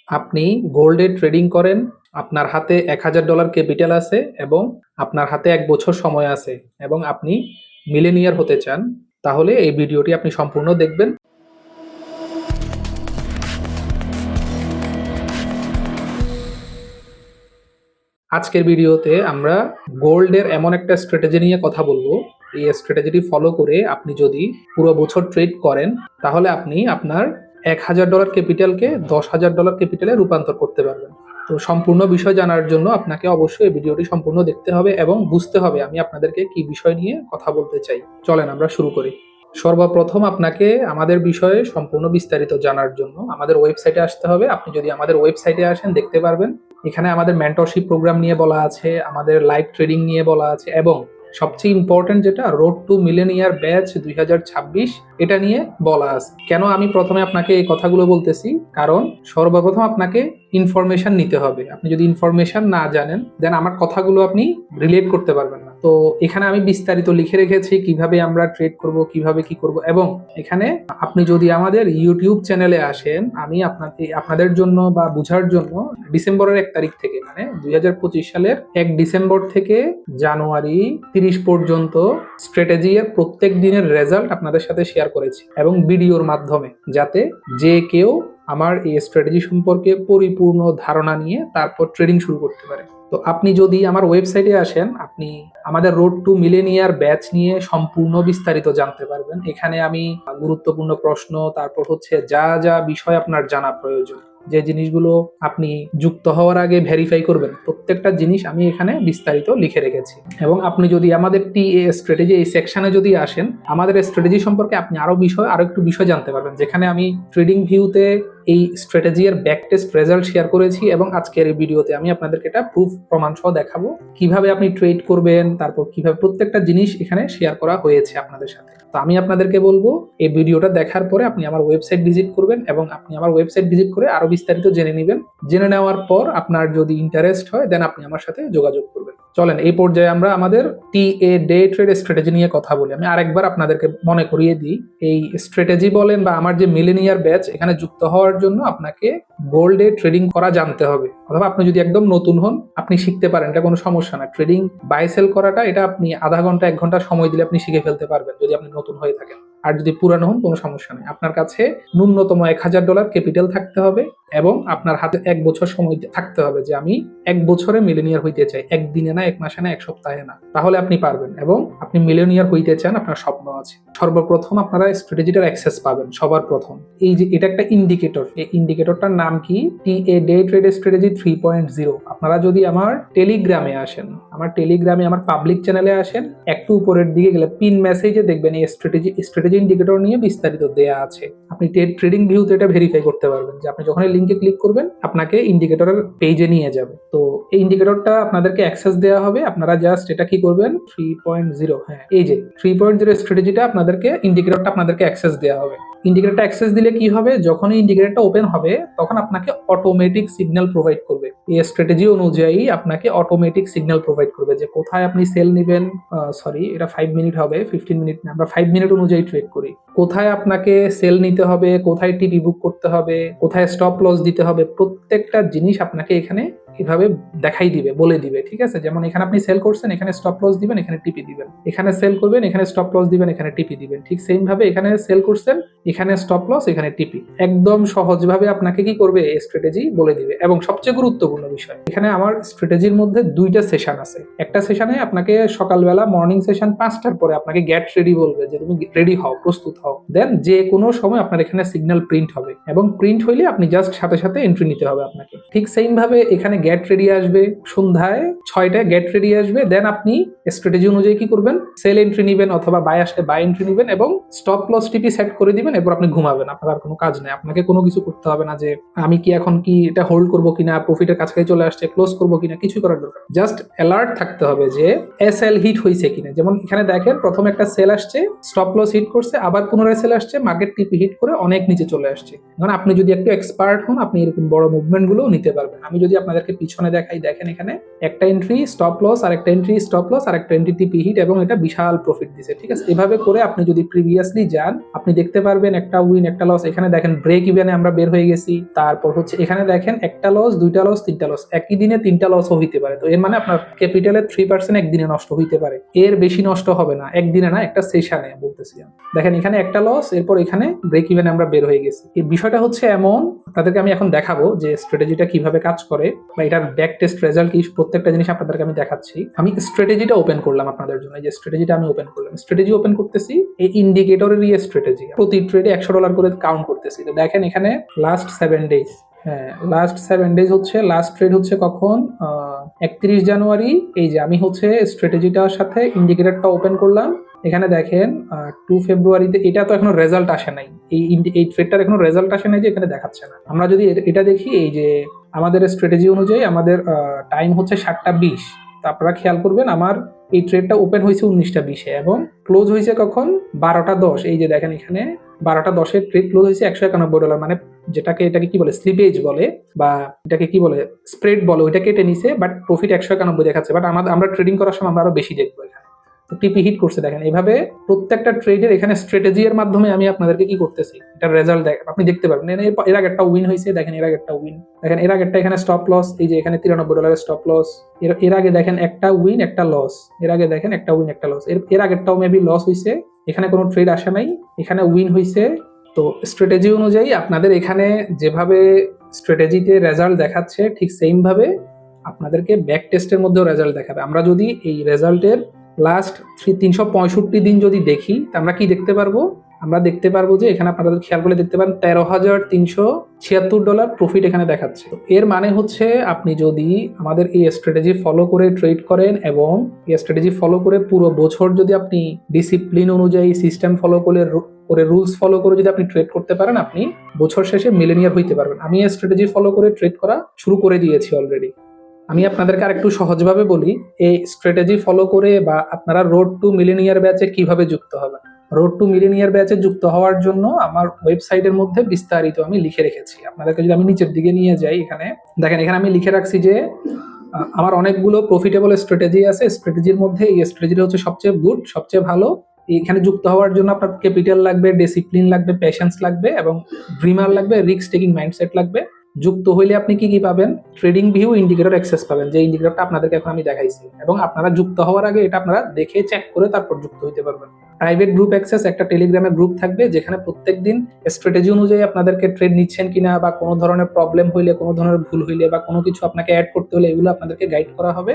আপনি গোল্ডে ট্রেডিং করেন, আপনার হাতে $1000 ক্যাপিটাল আছে এবং আপনার হাতে 1 বছর সময় আছে এবং আপনি মিলেনিয়ার হতে চান, তাহলে এই ভিডিওটি আপনি সম্পূর্ণ দেখবেন। আজকের ভিডিওতে আমরা গোল্ডের এমন একটা স্ট্র্যাটেজি নিয়ে কথা বলবো। এই স্ট্র্যাটেজিটি ফলো করে আপনি যদি পুরো বছর ট্রেড করেন, তাহলে আপনি আপনার $1000 ক্যাপিটালকে $10,000 ক্যাপিটালে রূপান্তর করতে পারবেন। তো সম্পূর্ণ বিষয় জানার জন্য আপনাকে অবশ্যই এই ভিডিওটি সম্পূর্ণ দেখতে হবে এবং বুঝতে হবে আমি আপনাদেরকে কি বিষয় নিয়ে কথা বলতে চাই। চলেন আমরা শুরু করি। সর্বপ্রথম আপনাকে আমাদের বিষয়ে সম্পূর্ণ বিস্তারিত জানার জন্য আমাদের ওয়েবসাইটে আসতে হবে। আপনি যদি আমাদের ওয়েবসাইটে আসেন দেখতে পারবেন এখানে আমাদের মেন্টরশিপ প্রোগ্রাম নিয়ে বলা আছে, আমাদের লাইভ ট্রেডিং নিয়ে বলা আছে এবং সবচেয়ে ইম্পর্টেন্ট যেটা রোড টু মিলেনিয়ার ব্যাচ 2026 এটা নিয়ে বলা আছে। কেন আমি প্রথমে আপনাকে এই কথাগুলো বলতেছি, কারণ সর্বপ্রথম আপনাকে ইনফরমেশন নিতে হবে। আপনি যদি ইনফরমেশন না জানেন দেন আমার কথাগুলো আপনি রিলেট করতে পারবেন না। তো এখানে আমি বিস্তারিত লিখে রেখেছি কিভাবে আমরা ট্রেড করব, কিভাবে কি করব এবং এখানে আপনি যদি আমাদের ইউটিউব চ্যানেলে আসেন, আমি আপনাদের জন্য বা বোঝার জন্য ডিসেম্বরের 1 তারিখ থেকে মানে 2025 সালের 1 ডিসেম্বর থেকে জানুয়ারি 30 পর্যন্ত স্ট্র্যাটেজি এর প্রত্যেক দিনের রেজাল্ট আপনাদের সাথে শেয়ার করেছি এবং ভিডিওর মাধ্যমে, যাতে যে কেউ আমার এই স্ট্র্যাটেজি সম্পর্কে পরিপূর্ণ ধারণা নিয়ে তারপর ট্রেডিং শুরু করতে পারে। তো আপনি যদি আমার ওয়েবসাইটে আসেন, আপনি আমাদের রোড টু মিলেনিয়ার ব্যাচ নিয়ে সম্পূর্ণ বিস্তারিত জানতে পারবেন। এখানে আমি গুরুত্বপূর্ণ প্রশ্ন, তারপর হচ্ছে যা যা বিষয় আপনার জানা প্রয়োজন, যে জিনিসগুলো আপনি যুক্ত হওয়ার আগে ভেরিফাই করবেন, প্রত্যেকটা জিনিস আমি এখানে বিস্তারিত লিখে রেখেছি। এবং আপনি যদি আমাদের টিএ স্ট্র্যাটেজি এই সেকশনে যদি আসেন, আমাদের স্ট্র্যাটেজি সম্পর্কে আপনি আরো একটু বিষয় জানতে পারবেন, যেখানে আমি ট্রেডিং ভিউতে এই স্ট্র্যাটেজি এর ব্যাক টেস্ট রেজাল্ট শেয়ার করেছি এবং আজকের এই ভিডিওতে আমি আপনাদেরকে এটা প্রুফ প্রমাণ সহ দেখাবো কিভাবে আপনি ট্রেড করবেন, তারপর কিভাবে প্রত্যেকটা জিনিস এখানে শেয়ার করা হয়েছে আপনাদের সাথে। তো আমি আপনাদেরকে বলবো এই ভিডিওটা দেখার পরে আপনি আমার ওয়েবসাইট ভিজিট করবেন এবং আপনি আমার ওয়েবসাইট ভিজিট করে আরো বিস্তারিত জেনে নেবেন। জেনে নেওয়ার পর আপনার যদি ইন্টারেস্ট হয় দেন আপনি আমার সাথে যোগাযোগ করবেন। চলেন এই পর্যায়ে আমরা আমাদের টিএ ডে ট্রেড স্ট্র্যাটেজি নিয়ে কথা বলি। আমি আরেকবার আপনাদেরকে মনে করিয়ে দিই, এই স্ট্র্যাটেজি বলেন বা আমার যে মিলেনিয়ার ব্যাচ, এখানে যুক্ত হওয়ার জন্য আপনাকে গোল্ডে ট্রেডিং করা জানতে হবে, অথবা আপনি যদি একদম নতুন হন আপনি শিখতে পারেন, এটা কোনো সমস্যা না। ট্রেডিং বাই সেল করাটা এটা আপনি আধা ঘন্টা 1 ঘন্টা সময় দিলে আপনি শিখে ফেলতে পারবেন যদি আপনি নতুন হয়ে থাকেন। আর যদি পুরানো হন কোনো সমস্যা নেই, আপনার কাছে ন্যূনতম $1000 ক্যাপিটাল থাকতে হবে এবং আপনার হাতে 1 বছর সময় থাকতে হবে যে আমি 1 বছরে মিলেনিয়ার হইতে চাই, 1 দিনে না, 1 মাসে না, 1 সপ্তাহে না। তাহলে আপনি পারবেন এবং আপনি মিলেনিয়ার হইতে চান, আপনার স্বপ্ন আছে। সর্বপ্রথম আপনারা স্ট্র্যাটেজিটার অ্যাক্সেস পাবেন সবার প্রথম। এই যে এটা একটা ইন্ডিকেটর, এই ইন্ডিকেটরটার নাম কি? TA day trade strategy 3.0। আপনারা যদি আমার টেলিগ্রামে আসেন, আমার টেলিগ্রামে আমার পাবলিক চ্যানেলে আসেন, একটু উপরের দিকে গেলে পিন মেসেজে দেখবেন এই স্ট্র্যাটেজি ইন্ডিকেটর নিয়ে বিস্তারিত দেয়া আছে। আপনি ট্রেডিং ভিউতে এটা ভেরিফাই করতে পারবেন যে আপনি যখন এই লিংকে ক্লিক করবেন আপনাকে ইন্ডিকেটরের পেজে নিয়ে যাবে। তো এই ইন্ডিকেটরটা আপনাদেরকে অ্যাক্সেস দেওয়া হবে। আপনারা জাস্ট এটা কি করবেন, 3.0, হ্যাঁ এই যে 3.0 স্ট্র্যাটেজিটা আপনাদেরকে, ইন্ডিকেটরটা আপনাদেরকে অ্যাক্সেস দেওয়া হবে। ইন্ডিকেটরটা অ্যাক্সেস দিলে কি হবে, যখন ইন্ডিকেটরটা ওপেন হবে তখন আপনাকে অটোমেটিক সিগন্যাল প্রোভাইড করবে। এই স্ট্র্যাটেজি অনুযায়ী আপনাকে অটোমেটিক সিগন্যাল প্রোভাইড করবে যে কোথায় আপনি সেল নেবেন। সরি, এটা 5 মিনিট হবে, 15 মিনিট না, আমরা 5 মিনিট অনুযায়ী ট্রেড করি। কোথায় আপনাকে সেল নিতে হবে, কোথায় টিপি বুক করতে হবে, কোথায় স্টপ লস দিতে হবে, প্রত্যেকটা জিনিস আপনাকে এখানে এভাবে দেখাই দিবে, বলে দিবে। ঠিক আছে, যেমন এখানে আপনি সেল করছেন, এখানে স্টপ লস দিবেন, এখানে টিপি দিবেন। এখানে সেল করবেন, এখানে স্টপ লস দিবেন, এখানে টিপি দিবেন। ঠিক সেম ভাবে এখানে সেল করছেন, এখানে স্টপ লস, এখানে টিপি। একদম সহজভাবে আপনাকে কি করবে, এই স্ট্র্যাটেজি বলে দিবে। এবং সবচেয়ে গুরুত্বপূর্ণ বিষয়, এখানে আমার স্ট্র্যাটেজির মধ্যে 2টা সেশন আছে। একটা সেশনে আপনাকে সকালবেলা মর্নিং সেশন 5টার পরে আপনাকে গেট রেডি বলবে যে তুমি রেডি হও, প্রস্তুত হও। দেন যে কোনো সময় আপনার এখানে সিগন্যাল প্রিন্ট হবে এবং প্রিন্ট হইলে আপনি জাস্ট সাথে সাথে এন্ট্রি নিতে হবে আপনাকে। ঠিক সেম ভাবে এখানে গেট রেডি আসবে, সন্ধ্যায় 6টায় গেট রেডি আসবে। দেন আপনি স্ট্র্যাটেজি অনুযায়ী কি করবেন, সেল এন্ট্রি নিবেন, অথবা বাই আসলে বাই এন্ট্রি নিবেন এবং স্টপ লস টিপি সেট করে দিবেন। এরপর আপনি ঘুমাবেন, আপনার আর কোনো কাজ নেই। আপনাকে কোনো কিছু করতে হবে না যে আমি কি এখন কি এটা হোল্ড করবো কিনা, প্রফিটের কাছাকাছি চলে আসছে ক্লোজ করবো কিনা, কিছু করার দরকার। জাস্ট অ্যালার্ট থাকতে হবে যে এসএল হিট হয়েছে কিনা। যেমন এখানে দেখেন প্রথম একটা সেল আসছে, স্টপ লস হিট করছে, আবার পুনরায় সেল আসছে, মার্কেট টিপি হিট করে অনেক নিচে চলে আসছে। এখন আপনি যদি একটু এক্সপার্ট হন, আপনি এরকম বড় মুভমেন্ট গুলো নিতে পারবেন। আমি যদি আপনাদেরকে পিছনে দেখাই, দেখেন এখানে একটা এন্ট্রি স্টপ লস, আর একটা এন্ট্রি স্টপ লস, আর একটা এন্ট্রি টিপি হিট, এবং এটা বিশাল প্রফিট দিছে। ঠিক আছে, এভাবে করে আপনি যদি প্রিভিয়াসলি যান আপনি দেখতে পারবেন একটা উইন একটা লস। এখানে দেখেন ব্রেক ইভেনে আমরা বের হয়ে গেছি। তারপর হচ্ছে এখানে দেখেন একটা লস, দুইটা লস, তিনটা লস, একই দিনে তিনটা লসও হইতে পারে। তো এর মানে আপনার ক্যাপিটালের 3% একদিনে নষ্ট হইতে পারে, এর বেশি নষ্ট হবে না, একদিনে না, একটা সেশনে বলতেছি। দেখেন এখানে একটা লস, এরপর এখানে ব্রেক ইভেনে আমরা বের হয়ে গেছি। এই বিষয়টা হচ্ছে এমন, তাদেরকে আমি এখন দেখাবো যে স্ট্র্যাটেজিটা কিভাবে কাজ করে বা এটার ব্যাক টেস্ট রেজাল্ট কি, প্রত্যেকটা জিনিস আপনাদেরকে আমি দেখাচ্ছি। আমি স্ট্র্যাটেজিটা ওপেন করলাম আপনাদের জন্য, এই যে স্ট্র্যাটেজিটা আমি ওপেন করলাম, স্ট্র্যাটেজি ওপেন করতেছি, এই ইন্ডিকেটরের স্ট্র্যাটেজি প্রতি ট্রেডে $100 করে কাউন্ট করতেছি। তো দেখেন এখানে লাস্ট 7 ডেজ, হ্যাঁ লাস্ট 7 ডেজ হচ্ছে, লাস্ট ট্রেড হচ্ছে কখন 31 জানুয়ারি। এই যে আমি হচ্ছে স্ট্র্যাটেজিটার সাথে ইন্ডিকেটরটা ওপেন করলাম, এখানে দেখেন 2 ফেব্রুয়ারিতে। এটা তো এখনো রেজাল্ট আসে নাই, এই ট্রেডটার এখনো রেজাল্ট আসে নাই যে এখানে দেখাচ্ছে না। আমরা যদি এটা দেখি, এই যে আমাদের স্ট্র্যাটেজি অনুযায়ী আমাদের টাইম হচ্ছে 7:20। তো আপনারা খেয়াল করবেন আমার এই ট্রেডটা ওপেন হয়েছে 19:20-এ এবং ক্লোজ হয়েছে কখন 12:10। এই যে দেখেন এখানে 12:10-এর ট্রেড ক্লোজ হয়েছে $191, মানে এটাকে কি বলে, স্লিপেজ বলে, বা এটাকে কি বলে, স্প্রেড বলে, ওইটা কেটে নিছে, বাট প্রফিট 191 দেখাচ্ছে। বাট আমরা ট্রেডিং করার সময় আমরা আরো বেশি দেখবো এখানে। তো টিপি হিট করছে দেখেন। এইভাবে প্রত্যেকটা ট্রেডের এখানে স্ট্র্যাটেজি এর মাধ্যমে আমি আপনাদেরকে কি করতেছি, এটার রেজাল্ট আপনি দেখতে পারবেন। এর আগে একটা উইন হয়েছে, দেখেন এর আগে একটা উইন, দেখেন এর আগে একটা এখানে স্টপ লস, এই যে এখানে $93 স্টপ লস। এর আগে দেখেন একটা উইন একটা লস, এর আগে দেখেন একটা উইন একটা লস, এর আগেরটাও মেবি লস হয়েছে, এখানে কোনো ট্রেড আসে নাই, এখানে উইন হয়েছে। তো স্ট্র্যাটেজি অনুযায়ী আপনাদের এখানে যেভাবে স্ট্র্যাটেজিতে রেজাল্ট দেখাচ্ছে ঠিক সেম ভাবে আপনাদেরকে ব্যাক টেস্টের মধ্যেও রেজাল্ট দেখাবে। আমরা যদি এই রেজাল্টের লাস্ট 365 দিন যদি দেখি, আমরা কি দেখতে পারবো, আমরা দেখতে পারবো যে এখানে আপনারা খেয়াল করে দেখতে পারেন $13,376 প্রফিট এখানে দেখাচ্ছে। এর মানে হচ্ছে আপনি যদি আমাদের এই স্ট্র্যাটেজি ফলো করে ট্রেড করেন এবং এই স্ট্র্যাটেজি ফলো করে পুরো বছর যদি আপনি ডিসিপ্লিন অনুযায়ী সিস্টেম ফলো করে রুলস ফলো করে যদি আপনি ট্রেড করতে পারেন, আপনি বছর শেষে মিলেনিয়ার হইতে পারবেন। আমি এই স্ট্র্যাটেজি ফলো করে ট্রেড করা শুরু করে দিয়েছি অলরেডি। আমি আপনাদেরকে আরেকটু সহজভাবে বলি, এই স্ট্র্যাটেজি ফলো করে বা আপনারা রোড টু মিলেনিয়ার ব্যাচে কিভাবে যুক্ত হবেন। রোড টু মিলেনিয়ার ব্যাচে যুক্ত হওয়ার জন্য আমার ওয়েবসাইটের মধ্যে বিস্তারিত আমি লিখে রেখেছি। আপনাদেরকে যদি আমি নিচের দিকে নিয়ে যাই, এখানে দেখেন এখানে আমি লিখে রাখছি যে আমার অনেকগুলো প্রফিটেবল স্ট্র্যাটেজি আছে। স্ট্র্যাটেজির মধ্যে এই স্ট্র্যাটেজিটা হচ্ছে সবচেয়ে গুড, সবচেয়ে ভালো। এখানে যুক্ত হওয়ার জন্য আপনার ক্যাপিটাল লাগবে, ডিসিপ্লিন লাগবে, পেশেন্স লাগবে এবং ড্রিমার লাগবে, রিস্ক টেকিং মাইন্ডসেট লাগবে। যুক্ত হইলে আপনি কি কি পাবেন, ট্রেডিং ভিউ ইন্ডিকেটর অ্যাক্সেস পাবেন, যে ইন্ডিকেটরটা আপনাদেরকে এখন আমি দেখাইছি, এবং আপনারা যুক্ত হওয়ার আগে এটা আপনারা দেখে চেক করে তারপর যুক্ত হইতে পারবেন। প্রাইভেট গ্রুপ অ্যাক্সেস, একটা টেলিগ্রামে গ্রুপ থাকবে যেখানে প্রত্যেকদিন স্ট্র্যাটেজি অনুযায়ী আপনাদেরকে ট্রেড নিচ্ছেন কিনা বা কোনো ধরনের প্রবলেম হইলে, কোনো ধরনের ভুল হইলে বা কোনো কিছু আপনাকে অ্যাড করতে হলে এগুলো আপনাদেরকে গাইড করা হবে।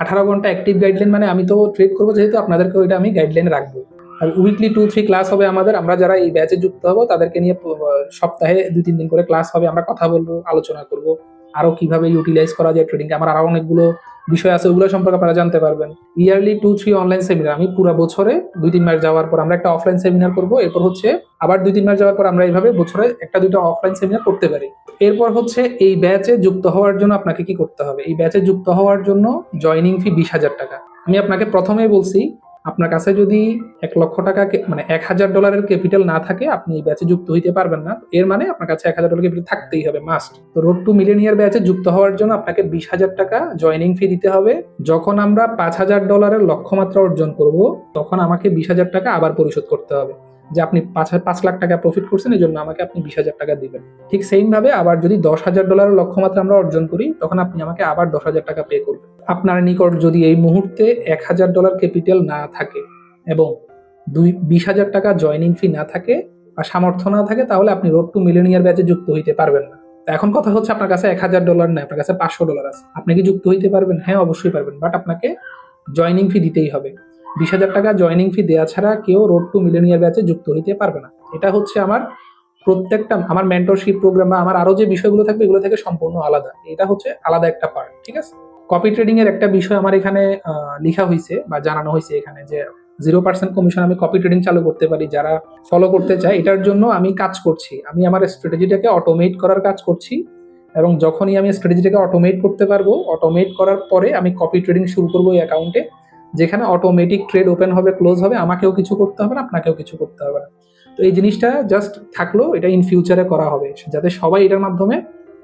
18 ঘন্টা অ্যাক্টিভ গাইডলাইন, মানে আমি তো ট্রেড করবো যেহেতু আপনাদেরকে ওইটা আমি গাইডলাইন রাখবো। আর উইকলি 2-3 ক্লাস হবে আমাদের, আমরা যারা এই ব্যাচে যুক্ত হবো তাদেরকে নিয়ে সপ্তাহে 2-3 দিন করে ক্লাস হবে, আমরা কথা বলবো, আলোচনা করব আরো কিভাবে ইউটিলাইজ করা যায় ট্রেডিং। আমার আরো অনেকগুলো বিষয় আছে, ওগুলো সম্পর্কে আপনারা জানতে পারবেন। ইয়ারলি 2-3 অনলাইন সেমিনার, আমি পুরো বছরে 2-3 মাস যাওয়ার পর আমরা একটা অফলাইন সেমিনার করব, এরপর হচ্ছে আবার 2-3 মাস যাওয়ার পর আমরা এইভাবে বছরে 1-2টা অফলাইন সেমিনার করতে পারি। এরপর হচ্ছে এই ব্যাচে যুক্ত হওয়ার জন্য আপনাকে কি করতে হবে, এই ব্যাচে যুক্ত হওয়ার জন্য জয়নিং ফি 20,000 টাকা। আমি আপনাকে প্রথমেই বলছি, আপনার কাছে যদি $1,00,000 মানে $1,000 ক্যাপিটাল না থাকে আপনি এই ব্যাচে যুক্ত হইতে পারবেন না। এর মানে আপনার কাছে $1,000 ক্যাপিটাল থাকতেই হবে, মাস্ট। তো রোড টু মিলেনিয়ার ব্যাচে যুক্ত হওয়ার জন্য আপনাকে 20,000 টাকা জয়নিং ফি দিতে হবে। যখন আমরা $5,000 লক্ষ্যমাত্রা অর্জন করব তখন আমাকে 20,000 টাকা আবার পরিশোধ করতে হবে, যে আপনি 5 লাখ টাকা প্রফিট করছেন, এই জন্য আমাকে আপনি 20,000 টাকা দিবেন। ঠিক সেম ভাবে আবার যদি $10,000 লক্ষ্যমাত্রা আমরা অর্জন করি তখন আপনি আমাকে আবার 10,000 টাকা পে করবেন। আপনার নিকট যদি এই মুহূর্তে $1,000 ক্যাপিটাল না থাকে এবং 20,000 টাকা জয়নিং ফি না থাকে বা সামর্থ্য না থাকে, তাহলে আপনি রোড টু মিলেনিয়ার ব্যাচে যুক্ত হইতে পারবেন না। এখন কথা হচ্ছে আপনার কাছে $1,000 নাই, আপনার কাছে $500 আছে, আপনি কি যুক্ত হইতে পারবেন? হ্যাঁ অবশ্যই পারবেন, বাট আপনাকে জয়নিং ফি দিতেই হবে। 20,000 টাকা জয়নিং ফি দেওয়া ছাড়া কেউ রোড টু মিলেনিয়ার ব্যাচে যুক্ত হইতে পারবে না। এটা হচ্ছে আমার প্রত্যেকটা আমার মেন্টরশিপ প্রোগ্রাম বা আমার আরো যে বিষয়গুলো থাকবে এগুলো থেকে সম্পূর্ণ আলাদা। এটা হচ্ছে আলাদা একটা পার্ট, ঠিক আছে। কপি ট্রেডিং এর একটা বিষয় আমার এখানে লেখা হয়েছে বা জানানো হয়েছে এখানে, যে 0% কমিশন আমি কপি ট্রেডিং চালু করতে পারি, যারা ফলো করতে চায়। এটার জন্য আমি কাজ করছি, আমি আমার স্ট্র্যাটেজিটাকে অটোমেট করার কাজ করছি, এবং যখনই আমি স্ট্র্যাটেজিটাকে অটোমেট করতে পারবো, অটোমেট করার পরে আমি কপি ট্রেডিং শুরু করবো এই অ্যাকাউন্টে, যেখানে অটোমেটিক ট্রেড ওপেন হবে, ক্লোজ হবে, আমাকেও কিছু করতে হবে না, আপনাকেও কিছু করতে হবে না। তো এই জিনিসটা জাস্ট থাকলো, এটা ইন ফিউচারে করা হবে যাতে সবাই এটার মাধ্যমে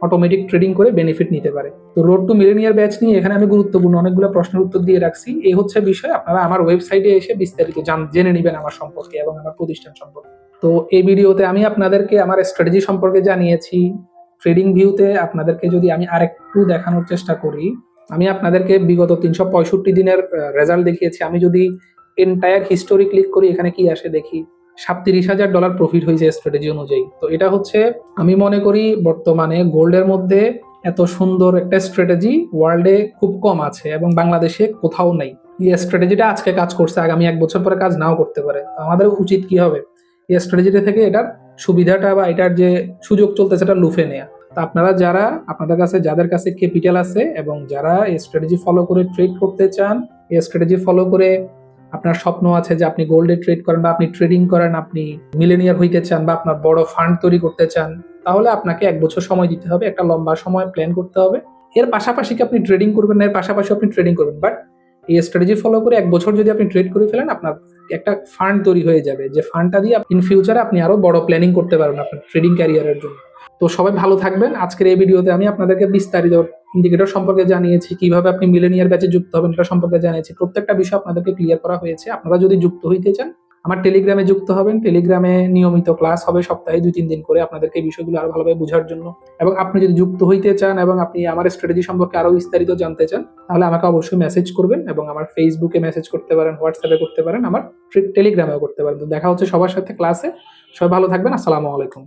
অটোমেটিক ট্রেডিং করে বেনিফিট নিতে পারে। তো রোড টু মিলিয়নিয়ার ব্যাচ নিয়ে এখানে আমি গুরুত্বপূর্ণ অনেকগুলো প্রশ্নের উত্তর দিয়ে রাখছি। এই হচ্ছে বিষয়, আপনারা আমার ওয়েবসাইটে এসে বিস্তারিত জেনে নেবেন আমার সম্পর্কে এবং আমার প্রতিষ্ঠান সম্পর্কে। তো এই ভিডিওতে আমি আপনাদেরকে আমার স্ট্র্যাটেজি সম্পর্কে জানিয়েছি। ট্রেডিং ভিউতে আপনাদেরকে যদি আমি আরেকটু দেখানোর চেষ্টা করি, আমি আপনাদেরকে বিগত 365 দিনের রেজাল্ট দেখিয়েছি। আমি যদি এন্টায়ার হিস্টোরি ক্লিক করি, এখানে কি আসে দেখি, $37,000 প্রফিট হয়েছে স্ট্র্যাটেজি অনুযায়ী। তো এটা হচ্ছে, আমি মনে করি বর্তমানে গোল্ডের মধ্যে এত সুন্দর একটা স্ট্র্যাটেজি ওয়ার্ল্ডে খুব কম আছে এবং বাংলাদেশে কোথাও নেই। এই স্ট্র্যাটেজিটা আজকে কাজ করছে, আগামী 1 বছর পরে কাজ নাও করতে পারে। আমাদের উচিত কি হবে, এই স্ট্র্যাটেজিটা থেকে এটার সুবিধাটা বা এটার যে সুযোগ চলতেছে সেটা লুফে নেয়া। তো আপনারা যারা, আপনাদের কাছে যাদের কাছে ক্যাপিটাল আছে এবং যারা এই স্ট্র্যাটেজি ফলো করে ট্রেড করতে চান, এই স্ট্র্যাটেজি ফলো করে আপনার স্বপ্ন আছে যে আপনি গোল্ডে ট্রেড করেন বা আপনি ট্রেডিং করেন, আপনি মিলেনিয়ার হইতে চান বা আপনার বড় ফান্ড তৈরি করতে চান, তাহলে আপনাকে 1 বছর সময় দিতে হবে, একটা লম্বা সময় প্ল্যান করতে হবে। এর পাশাপাশি কি আপনি ট্রেডিং করবেন না, এর পাশাপাশি আপনি ট্রেডিং করবেন, বাট এই স্ট্র্যাটেজি ফলো করে 1 বছর যদি আপনি ট্রেড করে ফেলেন, আপনার একটা ফান্ড তৈরি হয়ে যাবে, যে ফান্ডটা দিয়ে ইন ফিউচারে আপনি আরো বড় প্ল্যানিং করতে পারবেন আপনার ট্রেডিং ক্যারিয়ারের জন্য। তো সবাই ভালো থাকবেন। আজকের এই ভিডিওতে আমি আপনাদেরকে বিস্তারিত ইন্ডিকেটর সম্পর্কে জানিয়েছি, কিভাবে আপনি মিলেনিয়ার ব্যাচে যুক্ত হবেন এটা সম্পর্কে জানিয়েছি। প্রত্যেকটা বিষয় আপনাদেরকে ক্লিয়ার করা হয়েছে। আপনারা যদি যুক্ত হইতে চান, আমার টেলিগ্রামে যুক্ত হবেন। টেলিগ্রামে নিয়মিত ক্লাস হবে সপ্তাহে 2-3 দিন করে, আপনাদেরকে এই বিষয়গুলো আরো ভালোভাবে বোঝার জন্য। এবং আপনি যদি যুক্ত হইতে চান এবং আপনি আমার স্ট্র্যাটেজি সম্পর্কে আরো বিস্তারিত জানতে চান, তাহলে আমাকে অবশ্যই মেসেজ করবেন এবং আমার ফেসবুকে মেসেজ করতে পারেন, হোয়াটসঅ্যাপে করতে পারেন, আমার টেলিগ্রামেও করতে পারেন। তো দেখা হচ্ছে সবার সাথে ক্লাসে। সবাই ভালো থাকবেন। আসসালামু আলাইকুম।